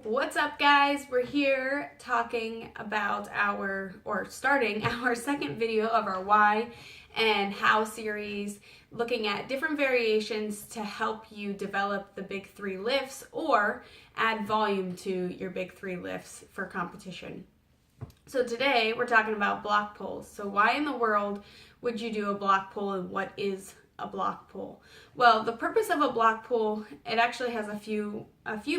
What's up, guys? We're here talking about starting our second video of our why and how series, looking at different variations to help you develop the big three lifts or add volume to your big three lifts for competition. So today we're talking about block pulls. So why in the world would you do a block pull, and what is a block pull? Well, the purpose of a block pull, it actually has a few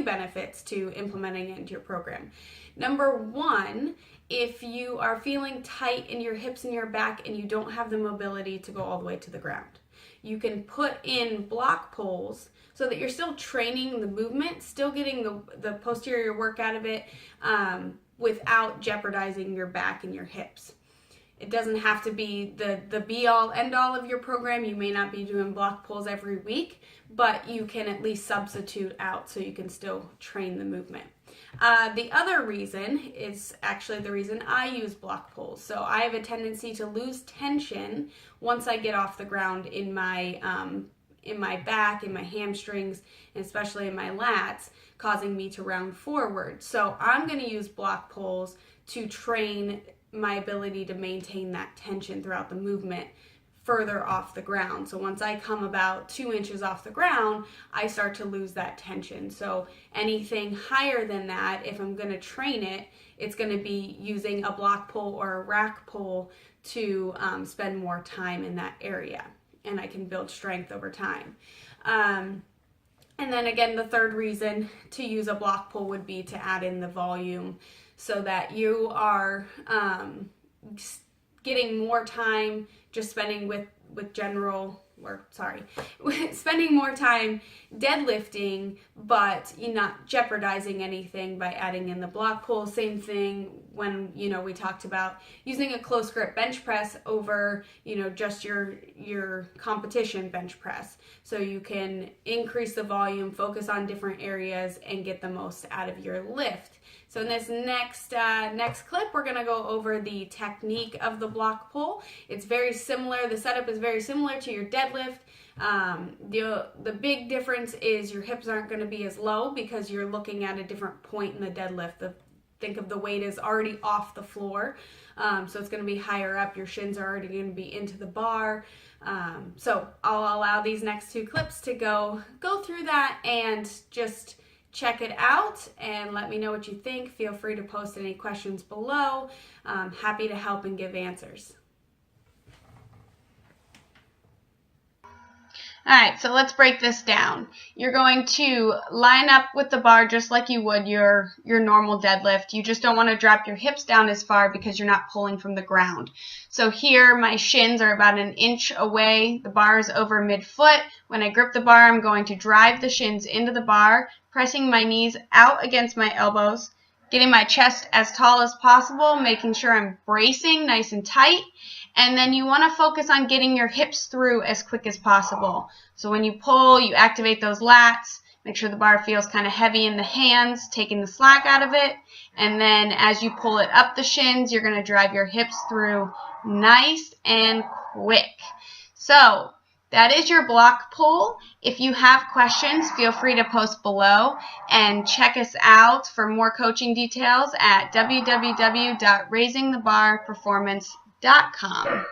benefits to implementing it into your program. Number one, if you are feeling tight in your hips and your back and you don't have the mobility to go all the way to the ground, you can put in block pulls so that you're still training the movement, still getting the posterior work out of it, without jeopardizing your back and your hips. It doesn't have to be the be-all, end-all of your program. You may not be doing block pulls every week, but you can at least substitute out so you can still train the movement. The other reason is actually the reason I use block pulls. So I have a tendency to lose tension once I get off the ground in my back, in my hamstrings, and especially in my lats, causing me to round forward. So I'm going to use block pulls to train my ability to maintain that tension throughout the movement further off the ground. So once I come about 2 inches off the ground, I start to lose that tension. So anything higher than that, if I'm going to train it, it's going to be using a block pull or a rack pull to spend more time in that area, and I can build strength over time. And then again, the third reason to use a block pull would be to add in the volume so that you are getting more time just spending spending more time deadlifting, but you're not jeopardizing anything by adding in the block pull. Same thing when, we talked about using a close grip bench press over, just your competition bench press. So you can increase the volume, focus on different areas, and get the most out of your lift. So in this next clip, we're going to go over the technique of the block pull. It's very similar. The setup is very similar to your deadlift. The big difference is your hips aren't going to be as low because you're looking at a different point in the deadlift. Think of the weight is already off the floor, so it's going to be higher up. Your shins are already going to be into the bar. So I'll allow these next two clips to go through that and just check it out and let me know what you think. Feel free to post any questions below. Happy to help and give answers. Alright, so let's break this down. You're going to line up with the bar just like you would your normal deadlift. You just don't want to drop your hips down as far because you're not pulling from the ground. So here my shins are about 1 inch away. The bar is over midfoot. When I grip the bar, I'm going to drive the shins into the bar, pressing my knees out against my elbows, getting my chest as tall as possible, making sure I'm bracing nice and tight. And then you want to focus on getting your hips through as quick as possible. So when you pull, you activate those lats. Make sure the bar feels kind of heavy in the hands, taking the slack out of it. And then as you pull it up the shins, you're going to drive your hips through nice and quick. So that is your block pull. If you have questions, feel free to post below, and check us out for more coaching details at www.raisingthebarperformance.com.